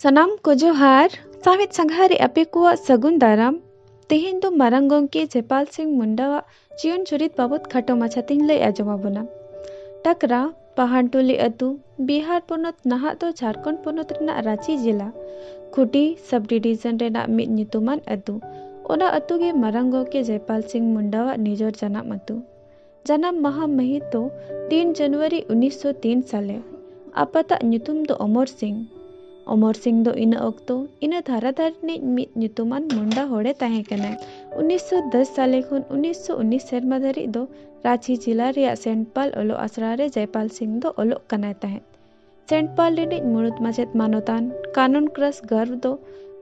सनाम को जोहार सामित संघारी अपे को सगुन दाराम तेहेन दो मारांग गोंके जयपाल सिंह मुंडा जीवन चुरित बाबत खाटो माछातिन लई आजमाबोना टकरा पहाड़टोली अतु बिहार पोनत नहा दो झारखंड पोनत रेना रांची जिला खुटी सब डिवीजन रेना मिद नितुमान अतु ओना अतु गे मारांग गोंके जयपाल सिंह मुंडा निजोर जनाम अतु जनाम माहा महित दो 3 जनवरी 1903 साले आपाता नितुम दो अमर सिंह दो इन अक्तो इन धाराधार ने मिद नितुमान मुंडा होड़े ताहे कना 1910 साले खुन 1919 सेरमा धरी दो रांची जिला रिया सेंट पाल ओलो आसरा रे जयपाल सिंह दो ओलो कना ताहे सेंट पाल रे मुरुद माचेत मानोतान कानून क्रस गर्व दो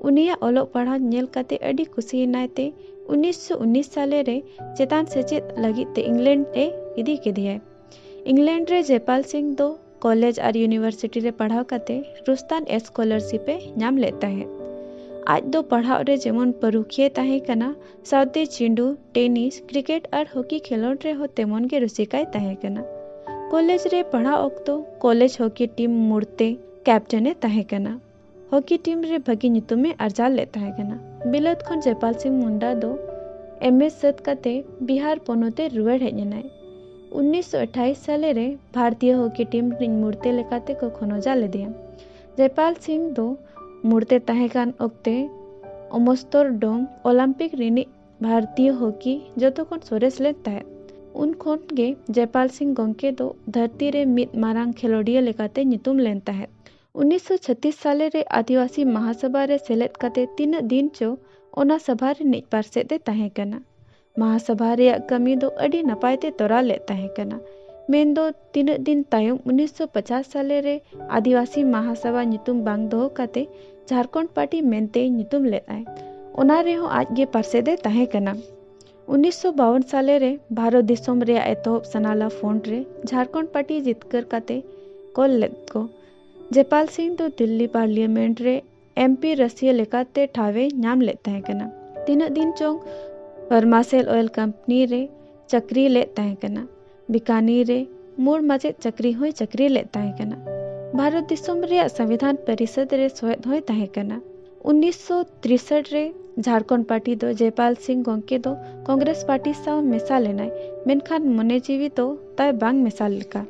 उनिया ओलो पढ़ा नेल कते अडी खुशी नायते 1919 साले रे चेतान सेचेत लगी ते इंग्लैंड ए इदी केदिया इंग्लैंड रे जयपाल सिंह दो कॉलेज और यूनिवर्सिटी रे पढ़ाव काते रुस्तान स्कॉलरशिप नाम लेता है आज दो पढ़ाव रे जेमन परुखिए ताहे कना साउते चिंडू टेनिस क्रिकेट और हॉकी खेलोड रे हो तेमन के रुसिकाय ताहे कना कॉलेज रे पढ़ाव अक्तो कॉलेज हॉकी टीम मुड़ते कैप्टने ताहे कना हॉकी टीम रे भगी नितुमे अर्जाल लेता है कना बिलत खन जयपाल सिंह मुंडा दो एमएस सत काते बिहार पोनोते रुवाड़ हेजनाय 1928 साले रे भारतीय हॉकी टीम रिन मुड़ते लेकाते को खनोजा ले दिया जयपाल सिंह दो मुड़ते ताहेकान ओक्ते ओमस्तोर डोम ओलंपिक रिनी भारतीय हॉकी जतो कोन सोरेस ले ताहे उन खोन गे जयपाल सिंह गोंके दो धरती रे मिद मारांग खेलोडिया लेकाते नितुम लेन ताहे 1936 साले रे आदिवासी महासभा रे सेलेद काते 3 दिन चो ओना सभा रे निज पारसे दे ताहे कना महासभा रे कमी दो अडी नपायते तोरा लेता है कना मेन दो 3 दिन तायम 1950 साले रे आदिवासी महासभा नितुम बांग दो काते झारखंड पार्टी मेनते नितुम लेताय ओना रे हो आज गे परसे दे ताहे कना 1952 साले रे भारत दिसोम रे एतोप सनाला फोन रे झारखंड पार्टी जितकर काते कोल लेत को जयपाल सिंह दो दिल्ली पार्लियामेंट रे एमपी रसिया लेकाते ठावे नाम लेता है कना 3 दिन चोंग परमासेल ऑयल कंपनी रे चक्री ले ताहे कना बिकानी रे मूर माचे चक्री होय चक्री ले ताहे कना भारत दिसोम रे संविधान परिषद रे सोयत होय ताहे कना 1963 रे झारखंड पार्टी दो जयपाल सिंह गोंके दो कांग्रेस पार्टी साव मेसा लेनाय मेनखान मने जीवी तो ताय बांग मेसाल लेका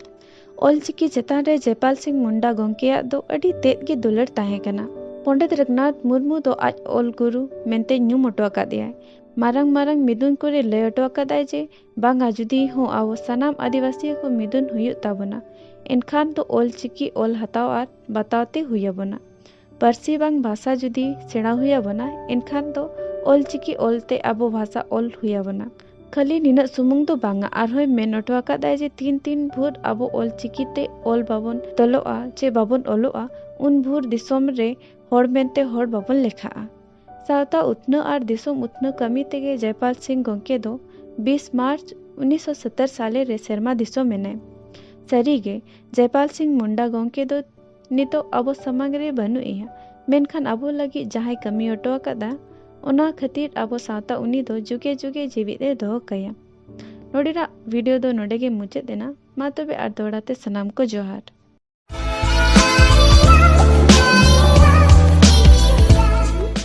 ऑलचिकी चेतान रे जयपाल सिंह मुंडा गोंके दो अडी तेद गे दुलड़ ताहे कना पंडित रघुनाथ मुर्मू दो आज ऑल गुरु मेनते न्यू मोटो का दिया मारंग मारंग मिदुन को रे लयटो कदाय जे बांगा जुदी हो आवो सनाम आदिवासी को मिदुन हुयु ताबना एनखान तो ओल चिकी ओल हताव आर बतावते हुयबना परसी बांग भाषा जुदी सेड़ा हुयबना एनखान तो ओल चिकी ओलते आबो भाषा ओल हुयबना खाली निना सुमुंग तो बांगा आर होय मेनटो कदाय जे 3 भूर आबो ओल चिकी ते ओल बाबन तलोआ जे बाबन ओलोआ उन भूर दिसोम रे होड़ मेनते होड़ बाबन लेखा सावता उतनो और दिसोम उतनो कमी तेगे जयपाल सिंह गोंके दो 20 मार्च 1970 साले रे सेरमा दिसो मेने सरीगे जयपाल सिंह मुंडा गोंके दो नितो अबो समग्रे बनु इया मेनखान अबो लगी जहाय कमी ओटो कदा ओना खातिर अबो सावता उनी दो जुगे जुगे जीवित ए दो कया नोडिरा वीडियो दो नोडेगे मुचे देना मा तबे आर दोड़ाते सनाम को जोहार।